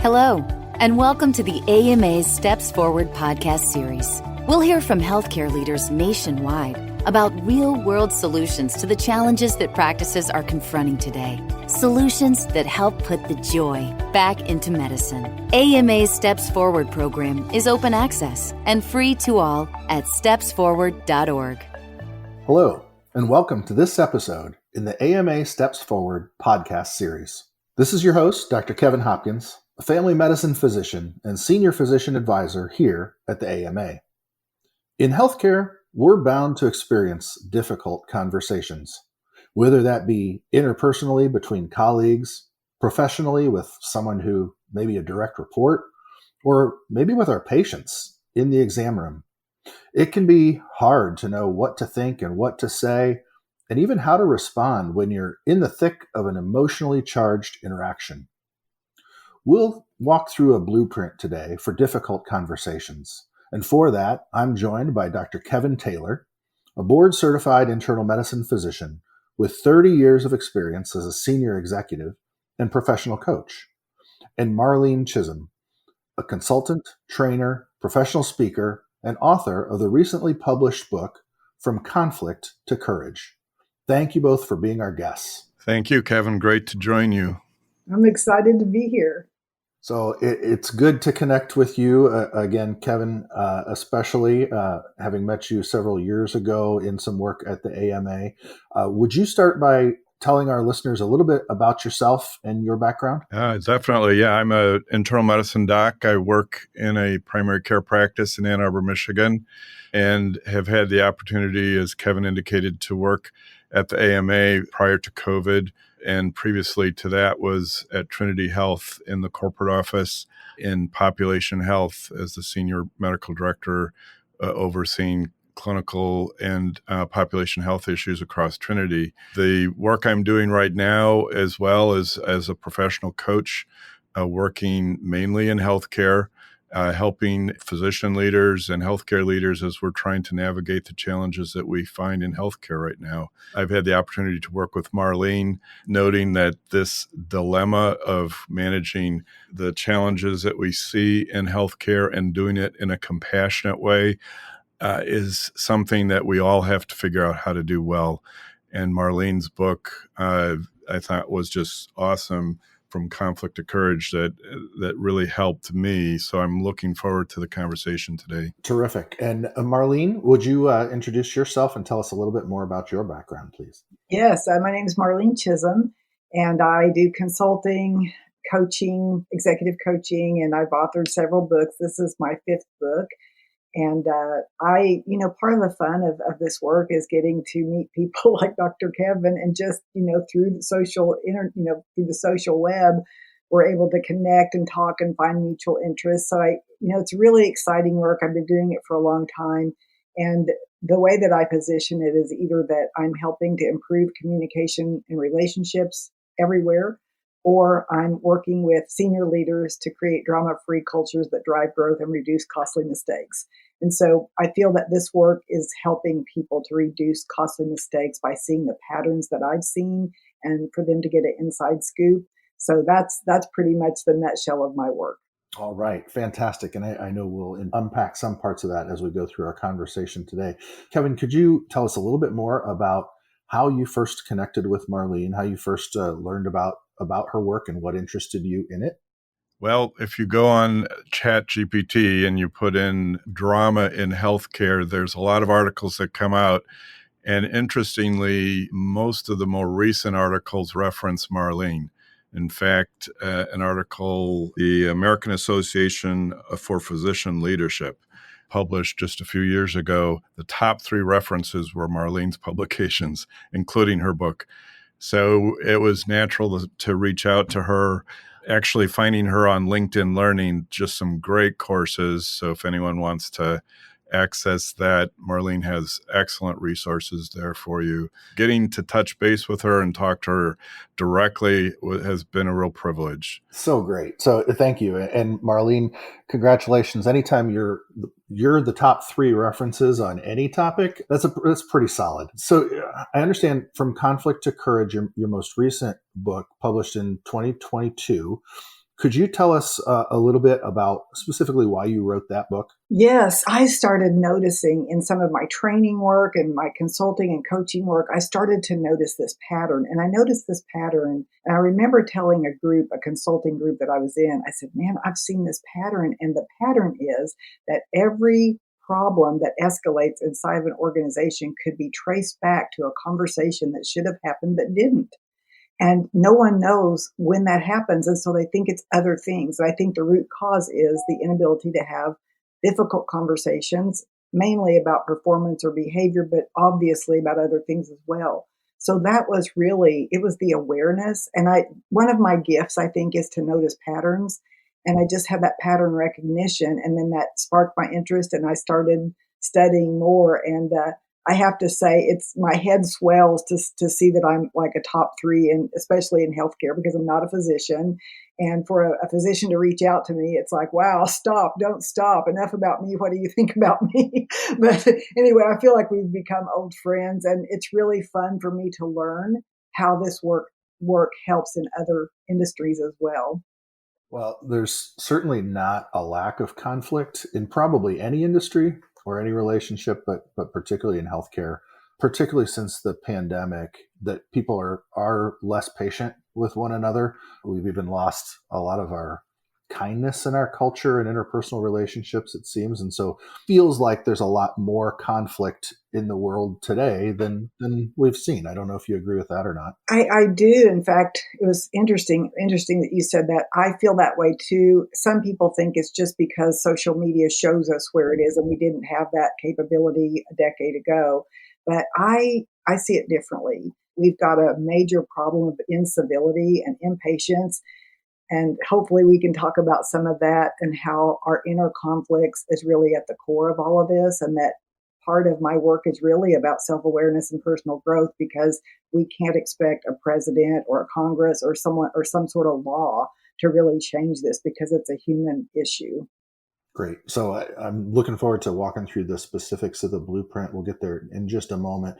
Hello, and welcome to the AMA's Steps Forward podcast series. We'll hear from healthcare leaders nationwide about real-world solutions to the challenges that practices are confronting today. Solutions that help put the joy back into medicine. AMA's Steps Forward program is open access and free to all at stepsforward.org. Hello, and welcome to this episode in the AMA Steps Forward podcast series. This is your host, Dr. Kevin Hopkins, a family medicine physician and senior physician advisor here at the AMA. In healthcare, we're bound to experience difficult conversations, whether that be interpersonally between colleagues, professionally with someone who may be a direct report, or maybe with our patients in the exam room. It can be hard to know what to think and what to say, and even how to respond when you're in the thick of an emotionally charged interaction. We'll walk through a blueprint today for difficult conversations. And for that, I'm joined by Dr. Kevin Taylor, a board-certified internal medicine physician with 30 years of experience as a senior executive and professional coach, and Marlene Chism, a consultant, trainer, professional speaker, and author of the recently published book, From Conflict to Courage. Thank you both for being our guests. Thank you, Kevin. Great to join you. I'm excited to be here. So it's good to connect with you again, Kevin, especially having met you several years ago in some work at the AMA. Would you start by telling our listeners a little bit about yourself and your background? Definitely. Yeah, I'm an internal medicine doc. I work in a primary care practice in Ann Arbor, Michigan, and have had the opportunity, as Kevin indicated, to work at the AMA prior to COVID. And previously to that was at Trinity Health in the corporate office in population health as the senior medical director, overseeing clinical and population health issues across Trinity. The work I'm doing right now, as well as a professional coach, working mainly in healthcare, helping physician leaders and healthcare leaders as we're trying to navigate the challenges that we find in healthcare right now. I've had the opportunity to work with Marlene, noting that this dilemma of managing the challenges that we see in healthcare and doing it in a compassionate way is something that we all have to figure out how to do well. And Marlene's book, I thought, was just awesome, From Conflict to Courage, that really helped me. So I'm looking forward to the conversation today. Terrific. And Marlene, would you introduce yourself and tell us a little bit more about your background, please? Yes, my name is Marlene Chism, and I do consulting, coaching, executive coaching, and I've authored several books. This is my fifth book. And part of the fun of this work is getting to meet people like Dr. Kevin, and just, through the through the social web, we're able to connect and talk and find mutual interests. So it's really exciting work. I've been doing it for a long time. And the way that I position it is either that I'm helping to improve communication and relationships everywhere, or I'm working with senior leaders to create drama-free cultures that drive growth and reduce costly mistakes. And so I feel that this work is helping people to reduce costly mistakes by seeing the patterns that I've seen and for them to get an inside scoop. So that's pretty much the nutshell of my work. All right. Fantastic. And I know we'll unpack some parts of that as we go through our conversation today. Kevin, could you tell us a little bit more about how you first connected with Marlene, how you first learned about her work and what interested you in it? Well, if you go on ChatGPT and you put in drama in healthcare, there's a lot of articles that come out. And interestingly, most of the more recent articles reference Marlene. In fact, an article, the American Association for Physician Leadership, published just a few years ago, the top 3 references were Marlene's publications, including her book. So it was natural to reach out to her, actually finding her on LinkedIn Learning, just some great courses. So if anyone wants to access that, Marlene has excellent resources there for you. Getting to touch base with her and talk to her directly has been a real privilege. So great. So thank you. And Marlene, congratulations. Anytime you're the top 3 references on any topic, that's pretty solid. So I understand From Conflict to Courage, your most recent book published in 2022. Could you tell us a little bit about specifically why you wrote that book? Yes, I started noticing in some of my training work and my consulting and coaching work, I started to notice this pattern. And I noticed this pattern. And I remember telling a consulting group that I was in, I said, man, I've seen this pattern. And the pattern is that every problem that escalates inside of an organization could be traced back to a conversation that should have happened but didn't. And no one knows when that happens. And so they think it's other things. I think the root cause is the inability to have difficult conversations, mainly about performance or behavior, but obviously about other things as well. So that was really, it was the awareness. And one of my gifts, I think, is to notice patterns. And I just had that pattern recognition. And then that sparked my interest and I started studying more. And I have to say, it's my head swells to see that I'm like a top three, and especially in healthcare because I'm not a physician. And for a physician to reach out to me, it's like, wow, stop, don't stop. Enough about me. What do you think about me? But anyway, I feel like we've become old friends, and it's really fun for me to learn how this work helps in other industries as well. Well, there's certainly not a lack of conflict in probably any industry or any relationship, but particularly in healthcare, particularly since the pandemic, that people are less patient with one another. We've even lost a lot of our kindness in our culture and interpersonal relationships, it seems. And so feels like there's a lot more conflict in the world today than we've seen. I don't know if you agree with that or not. I do. In fact, it was interesting that you said that. I feel that way too. Some people think it's just because social media shows us where it is and we didn't have that capability a decade ago. But I see it differently. We've got a major problem of incivility and impatience. And hopefully we can talk about some of that and how our inner conflicts is really at the core of all of this. And that part of my work is really about self-awareness and personal growth, because we can't expect a president or a Congress or someone or some sort of law to really change this because it's a human issue. Great. So I'm looking forward to walking through the specifics of the blueprint. We'll get there in just a moment.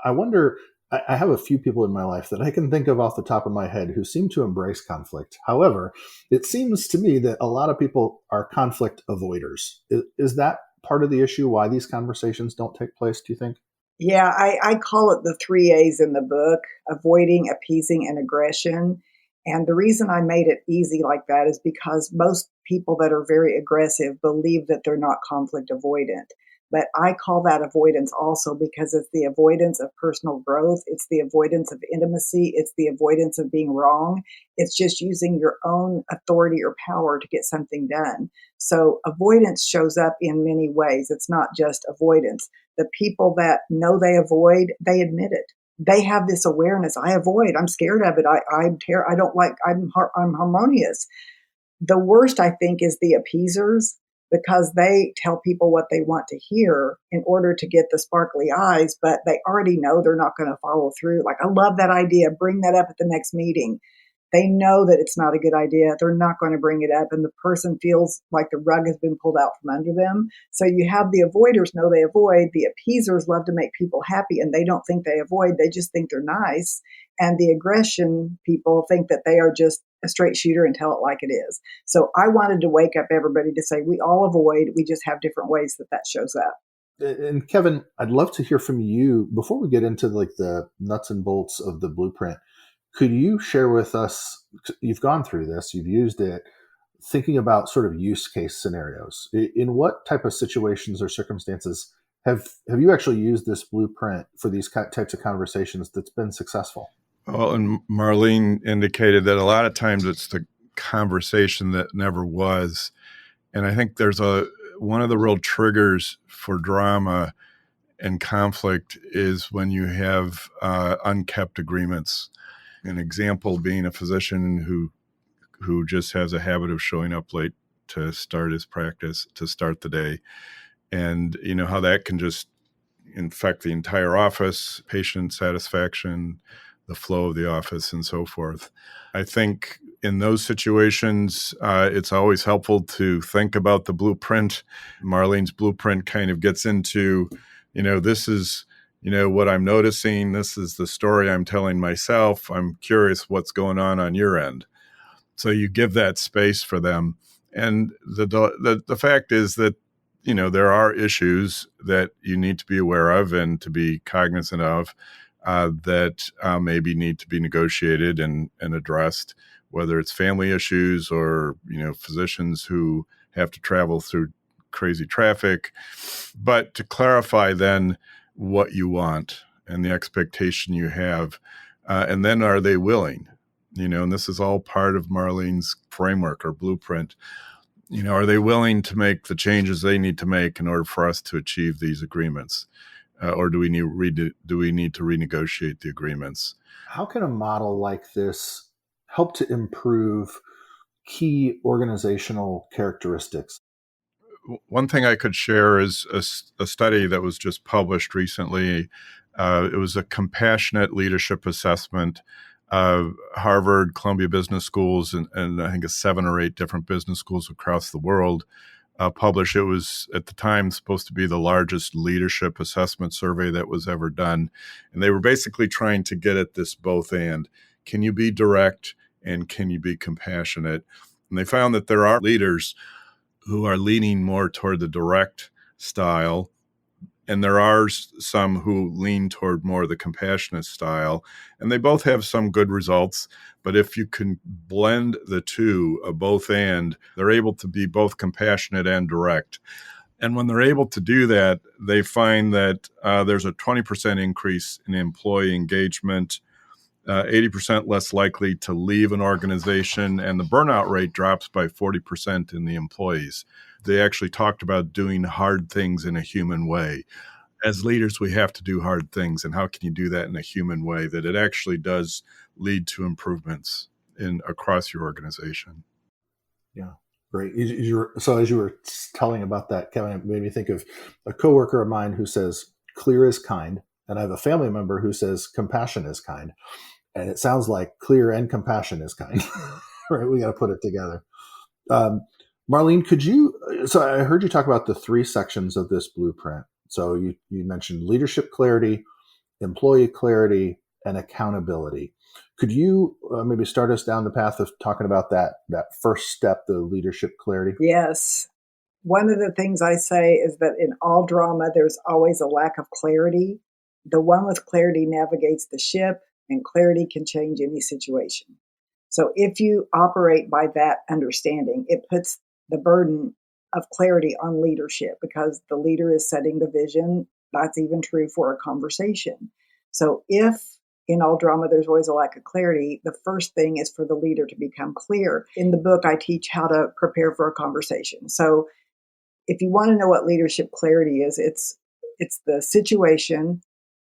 I wonder, I have a few people in my life that I can think of off the top of my head who seem to embrace conflict. However, it seems to me that a lot of people are conflict avoiders. Is that part of the issue why these conversations don't take place, do you think? Yeah, I call it the three A's in the book: avoiding, appeasing, and aggression. And the reason I made it easy like that is because most people that are very aggressive believe that they're not conflict avoidant. But I call that avoidance also because it's the avoidance of personal growth. It's the avoidance of intimacy. It's the avoidance of being wrong. It's just using your own authority or power to get something done. So avoidance shows up in many ways. It's not just avoidance. The people that know they avoid, they admit it. They have this awareness. I avoid. I'm scared of it. I don't like. I'm harmonious. The worst, I think, is the appeasers, because they tell people what they want to hear in order to get the sparkly eyes, but they already know they're not going to follow through. Like, I love that idea. Bring that up at the next meeting. They know that it's not a good idea. They're not going to bring it up. And the person feels like the rug has been pulled out from under them. So you have the avoiders know they avoid. The appeasers love to make people happy, and they don't think they avoid. They just think they're nice. And the aggression people think that they are just a straight shooter and tell it like it is. So I wanted to wake up everybody to say we all avoid. We just have different ways that shows up. And Kevin, I'd love to hear from you before we get into like the nuts and bolts of the blueprint. Could you share with us, you've gone through this, you've used it, thinking about sort of use case scenarios. In what type of situations or circumstances have you actually used this blueprint for these types of conversations that's been successful? Well, and Marlene indicated that a lot of times it's the conversation that never was. And I think there's one of the real triggers for drama and conflict is when you have unkept agreements. An example being a physician who just has a habit of showing up late to start his practice, to start the day. And you know how that can just infect the entire office, patient satisfaction, the flow of the office, and so forth. I think in those situations, it's always helpful to think about the blueprint. Marlene's blueprint kind of gets into, this is, what I'm noticing. This is the story I'm telling myself. I'm curious what's going on your end. So you give that space for them. And the fact is that, there are issues that you need to be aware of and to be cognizant of that maybe need to be negotiated and addressed, whether it's family issues or, physicians who have to travel through crazy traffic. But to clarify then what you want and the expectation you have, and then are they willing? And this is all part of Marlene's framework or blueprint. Are they willing to make the changes they need to make in order for us to achieve these agreements? Or do we need to renegotiate the agreements? How can a model like this help to improve key organizational characteristics? One thing I could share is a study that was just published recently. It was a compassionate leadership assessment. Harvard, Columbia Business Schools, and I think 7 or 8 different business schools across the world published. It was at the time supposed to be the largest leadership assessment survey that was ever done. And they were basically trying to get at this both and. Can you be direct and can you be compassionate? And they found that there are leaders who are leaning more toward the direct style, and there are some who lean toward more the compassionate style, and they both have some good results. But if you can blend the two, both and, they're able to be both compassionate and direct. And when they're able to do that, they find that there's a 20% increase in employee engagement, 80% less likely to leave an organization, and the burnout rate drops by 40% in the employees. They actually talked about doing hard things in a human way. As leaders, we have to do hard things. And how can you do that in a human way that it actually does lead to improvements across your organization? Yeah, great. So as you were telling about that, Kevin, it made me think of a coworker of mine who says clear is kind. And I have a family member who says compassion is kind. And it sounds like clear and compassion is kind, right? We got to put it together. Marlene, so I heard you talk about the 3 sections of this blueprint. So you mentioned leadership clarity, employee clarity, and accountability. Could you maybe start us down the path of talking about that first step, the leadership clarity? Yes. One of the things I say is that in all drama, there's always a lack of clarity. The one with clarity navigates the ship, and clarity can change any situation. So if you operate by that understanding, it puts the burden of clarity on leadership because the leader is setting the vision. That's even true for a conversation. So if in all drama, there's always a lack of clarity, the first thing is for the leader to become clear. In the book, I teach how to prepare for a conversation. So if you want to know what leadership clarity is, it's the situation,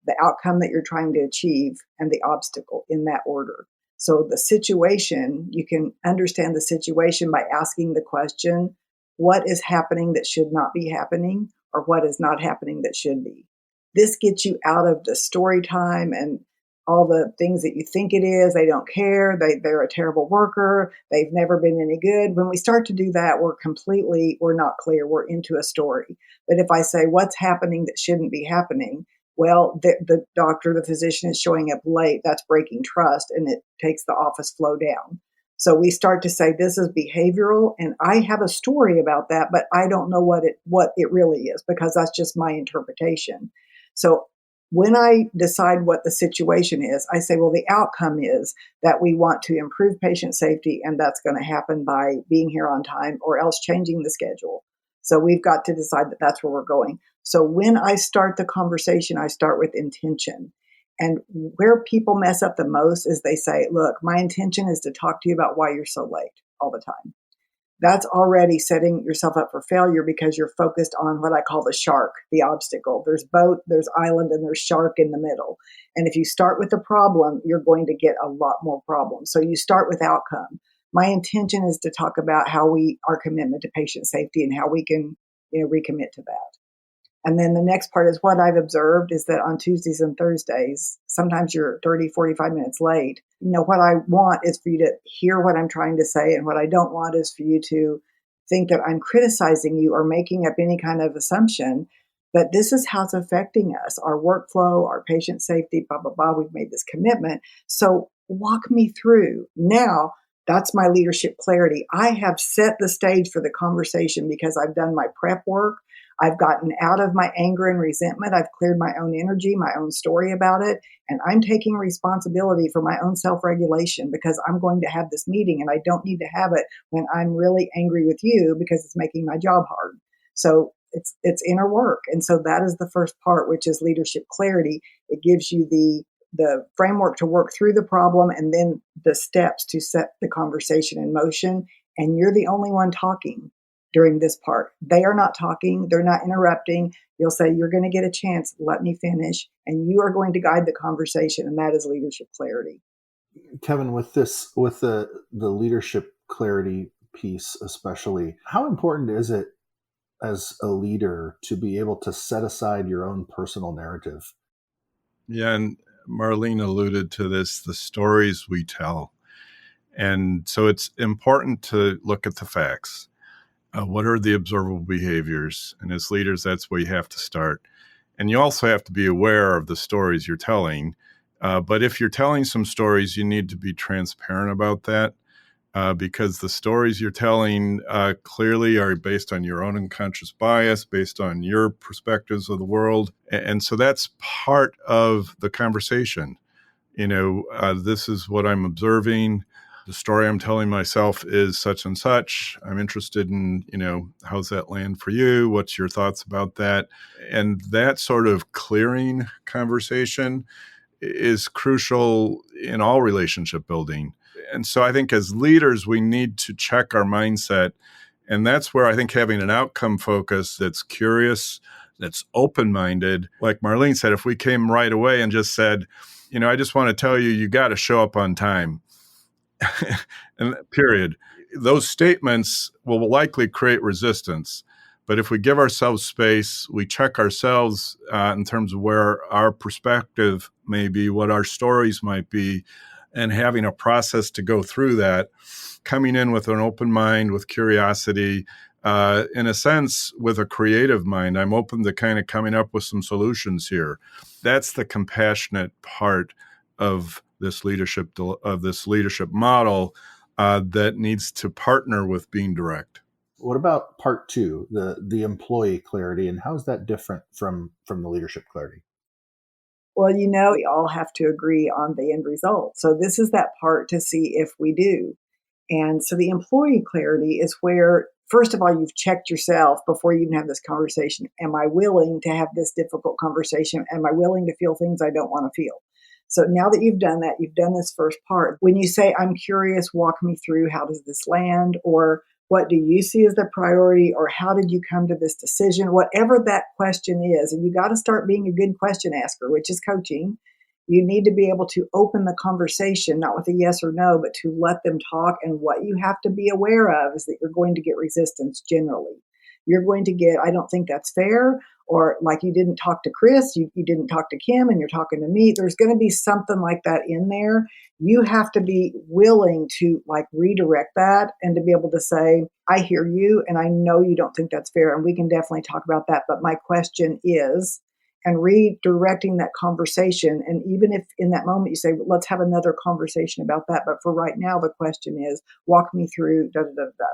the outcome that you're trying to achieve, and the obstacle in that order. So the situation, you can understand the situation by asking the question, what is happening that should not be happening, or what is not happening that should be? This gets you out of the story time and all the things that you think it is. They don't care. They're a terrible worker. They've never been any good. When we start to do that, we're not clear. We're into a story. But if I say what's happening that shouldn't be happening, well, the doctor, the physician is showing up late. That's breaking trust, and it takes the office flow down. So we start to say this is behavioral, and I have a story about that, but I don't know what it really is because that's just my interpretation. So when I decide what the situation is, I say, well, the outcome is that we want to improve patient safety, and that's going to happen by being here on time or else changing the schedule. So we've got to decide that that's where we're going. So when I start the conversation, I start with intention. And where people mess up the most is they say, look, my intention is to talk to you about why you're so late all the time. That's already setting yourself up for failure because you're focused on what I call the shark, the obstacle. There's boat, there's island, and there's shark in the middle. And if you start with the problem, you're going to get a lot more problems. So you start with outcome. My intention is to talk about our commitment to patient safety and how we can, recommit to that. And then the next part is what I've observed is that on Tuesdays and Thursdays, sometimes you're 30, 45 minutes late. What I want is for you to hear what I'm trying to say. And what I don't want is for you to think that I'm criticizing you or making up any kind of assumption that this is how it's affecting us, our workflow, our patient safety, blah, blah, blah. We've made this commitment. So walk me through. Now, That's my leadership clarity. I have set the stage for the conversation because I've done my prep work. I've gotten out of my anger and resentment. I've cleared my own energy, my own story about it. And I'm taking responsibility for my own self-regulation because I'm going to have this meeting and I don't need to have it when I'm really angry with you because it's making my job hard. So it's inner work. And so that is the first part, which is leadership clarity. It gives you the framework to work through the problem and then the steps to set the conversation in motion. And you're the only one talking during this part. They are not talking. They're not interrupting. You'll say, you're going to get a chance. Let me finish. And you are going to guide the conversation. And that is leadership clarity. Kevin, with the leadership clarity piece, especially, how important is it as a leader to be able to set aside your own personal narrative? Yeah, and Marlene alluded to this, the stories we tell. And so it's important to look at the facts. What are the observable behaviors? And as leaders, that's where you have to start. And you also have to be aware of the stories you're telling. But if you're telling some stories, you need to be transparent about that because the stories you're telling clearly are based on your own unconscious bias, based on your perspectives of the world. And so that's part of the conversation. This is what I'm observing. The story I'm telling myself is such and such. I'm interested in, how's that land for you? What's your thoughts about that? And that sort of clearing conversation is crucial in all relationship building. And so I think as leaders, we need to check our mindset. And that's where I think having an outcome focus that's curious, that's open-minded, like Marlene said, if we came right away and just said, I just want to tell you, you got to show up on time. And period. Those statements will likely create resistance. But if we give ourselves space, we check ourselves in terms of where our perspective may be, what our stories might be, and having a process to go through that, coming in with an open mind, with curiosity, in a sense, with a creative mind. I'm open to kind of coming up with some solutions here. That's the compassionate part of this leadership model that needs to partner with being direct. What about part two, the employee clarity, and how is that different from the leadership clarity? Well, we all have to agree on the end result. So this is that part to see if we do. And so the employee clarity is where, first of all, you've checked yourself before you even have this conversation. Am I willing to have this difficult conversation? Am I willing to feel things I don't want to feel? So now that you've done that, you've done this first part. When you say, I'm curious, walk me through, how does this land? Or what do you see as the priority? Or how did you come to this decision? Whatever that question is, and you got to start being a good question asker, which is coaching. You need to be able to open the conversation, not with a yes or no, but to let them talk. And what you have to be aware of is that you're going to get resistance generally. You're going to get, I don't think that's fair, or like you didn't talk to Chris, you didn't talk to Kim, and you're talking to me. There's going to be something like that in there. You have to be willing to redirect that and to be able to say, I hear you, and I know you don't think that's fair, and we can definitely talk about that. But my question is, and redirecting that conversation. And even if in that moment you say, let's have another conversation about that. But for right now, the question is, walk me through da, da, da, da.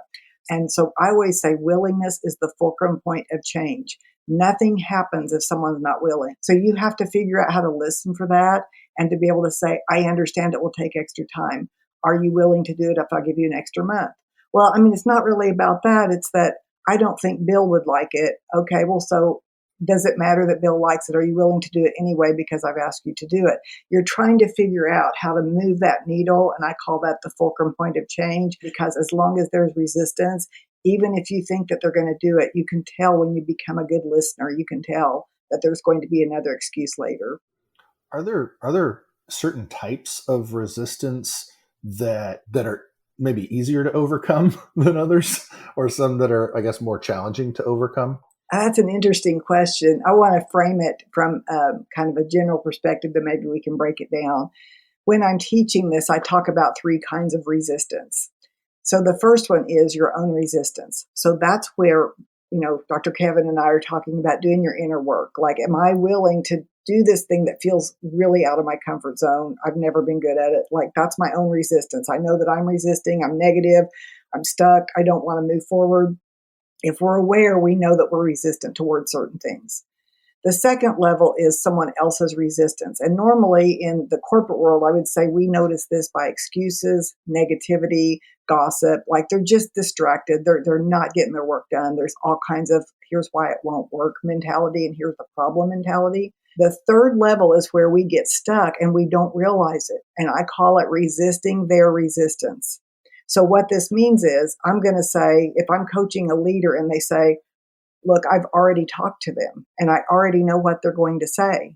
And so I always say willingness is the fulcrum point of change. Nothing happens if someone's not willing. So you have to figure out how to listen for that and to be able to say, I understand it will take extra time. Are you willing to do it if I give you an extra month? Well, it's not really about that. It's that I don't think Bill would like it. Okay, well, so does it matter that Bill likes it? Are you willing to do it anyway because I've asked you to do it? You're trying to figure out how to move that needle, and I call that the fulcrum point of change, because as long as there's resistance, even if you think that they're going to do it, you can tell when you become a good listener, you can tell that there's going to be another excuse later. Are there certain types of resistance that are maybe easier to overcome than others, or some that are, I guess, more challenging to overcome? That's an interesting question. I want to frame it from kind of a general perspective, but maybe we can break it down. When I'm teaching this, I talk about three kinds of resistance. So the first one is your own resistance. So that's where, Dr. Kevin and I are talking about doing your inner work. Am I willing to do this thing that feels really out of my comfort zone. I've never been good at it. Like, that's my own resistance. I know that I'm resisting. I'm negative. I'm stuck. I don't want to move forward. If we're aware, we know that we're resistant towards certain things. The second level is someone else's resistance. And normally in the corporate world, I would say we notice this by excuses, negativity, gossip. Like, they're just distracted. They're not getting their work done. There's all kinds of here's why it won't work mentality and here's the problem mentality. The third level is where we get stuck and we don't realize it. And I call it resisting their resistance. So what this means is, I'm going to say, if I'm coaching a leader and they say, look, I've already talked to them and I already know what they're going to say.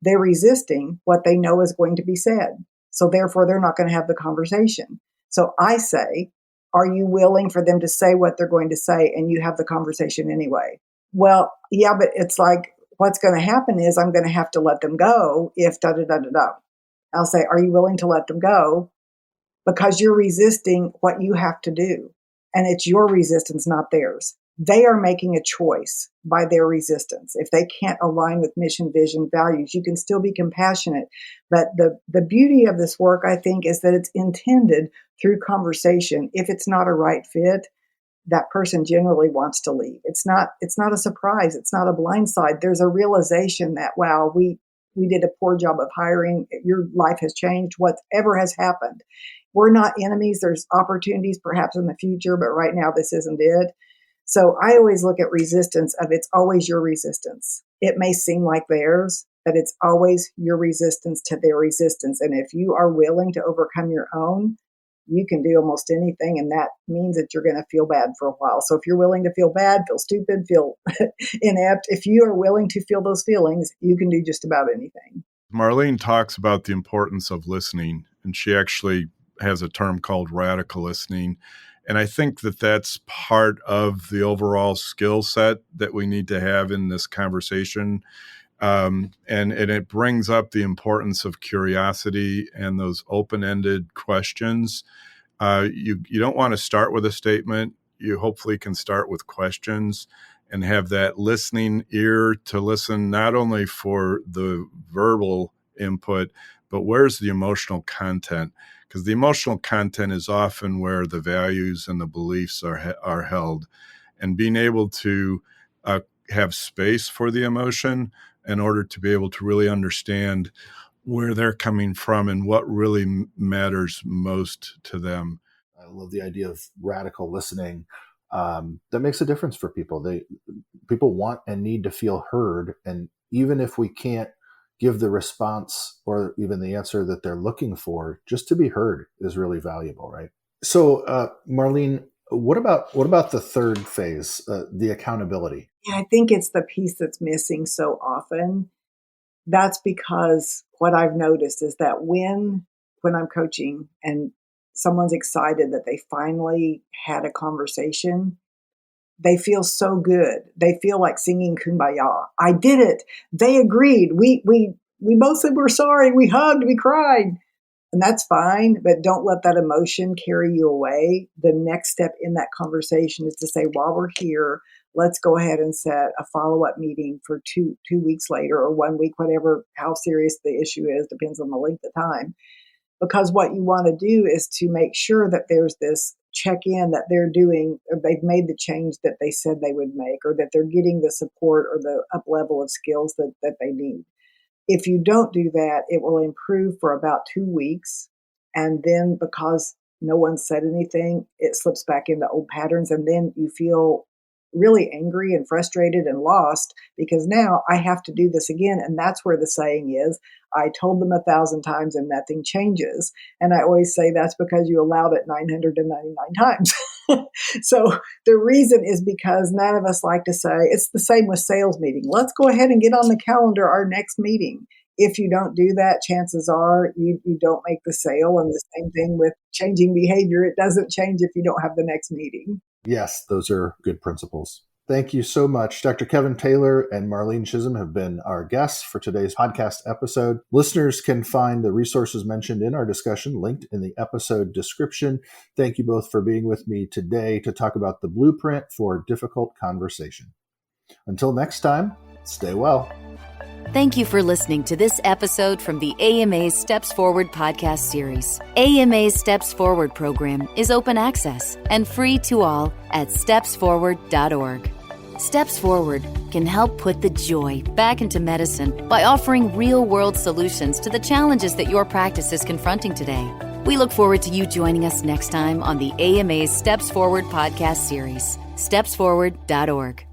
They're resisting what they know is going to be said. So therefore, they're not going to have the conversation. So I say, are you willing for them to say what they're going to say and you have the conversation anyway? Well, yeah, but it's like, what's going to happen is I'm going to have to let them go if da-da-da-da-da. I'll say, are you willing to let them go? Because you're resisting what you have to do. And it's your resistance, not theirs. They are making a choice by their resistance. If they can't align with mission, vision, values, you can still be compassionate. But the beauty of this work, I think, is that it's intended through conversation. If it's not a right fit, that person generally wants to leave. It's not a surprise. It's not a blindside. There's a realization that, wow, we did a poor job of hiring. Your life has changed. Whatever has happened. We're not enemies. There's opportunities perhaps in the future, but right now this isn't it. So I always look at resistance of it's always your resistance. It may seem like theirs, but it's always your resistance to their resistance. And if you are willing to overcome your own, you can do almost anything. And that means that you're going to feel bad for a while. So if you're willing to feel bad, feel stupid, feel inept, if you are willing to feel those feelings, you can do just about anything. Marlene talks about the importance of listening, and she actually has a term called radical listening. And I think that that's part of the overall skill set that we need to have in this conversation. And it brings up the importance of curiosity and those open-ended questions. You don't want to start with a statement. You hopefully can start with questions and have that listening ear to listen not only for the verbal input, but where's the emotional content? Because the emotional content is often where the values and the beliefs are held. And being able to have space for the emotion in order to be able to really understand where they're coming from and what really matters most to them. I love the idea of radical listening. That makes a difference for people. People want and need to feel heard. And even if we can't give the response or even the answer that they're looking for, just to be heard is really valuable, right? So, Marlene, what about the third phase, the accountability? Yeah, I think it's the piece that's missing so often. That's because what I've noticed is that when I'm coaching and someone's excited that they finally had a conversation, they feel so good. They feel like singing Kumbaya. I did it. They agreed. We both said we're sorry. We hugged. We cried. And that's fine, but don't let that emotion carry you away. The next step in that conversation is to say, while we're here, let's go ahead and set a follow-up meeting for two weeks later or 1 week, whatever, how serious the issue is, depends on the length of time. Because what you want to do is to make sure that there's this check-in that they're doing, or they've made the change that they said they would make, or that they're getting the support or the up level of skills that they need. If you don't do that, it will improve for about 2 weeks. And then because no one said anything, it slips back into old patterns. And then you feel really angry and frustrated and lost because now I have to do this again. And that's where the saying is, I told them 1,000 times and nothing changes. And I always say that's because you allowed it 999 times. So the reason is because none of us like to say, it's the same with sales meeting. Let's go ahead and get on the calendar our next meeting. If you don't do that, chances are you don't make the sale. And the same thing with changing behavior. It doesn't change if you don't have the next meeting. Yes, those are good principles. Thank you so much. Dr. Kevin Taylor and Marlene Chism have been our guests for today's podcast episode. Listeners can find the resources mentioned in our discussion linked in the episode description. Thank you both for being with me today to talk about the blueprint for difficult conversation. Until next time, stay well. Thank you for listening to this episode from the AMA's Steps Forward podcast series. AMA's Steps Forward program is open access and free to all at stepsforward.org. Steps Forward can help put the joy back into medicine by offering real-world solutions to the challenges that your practice is confronting today. We look forward to you joining us next time on the AMA's Steps Forward podcast series. stepsforward.org.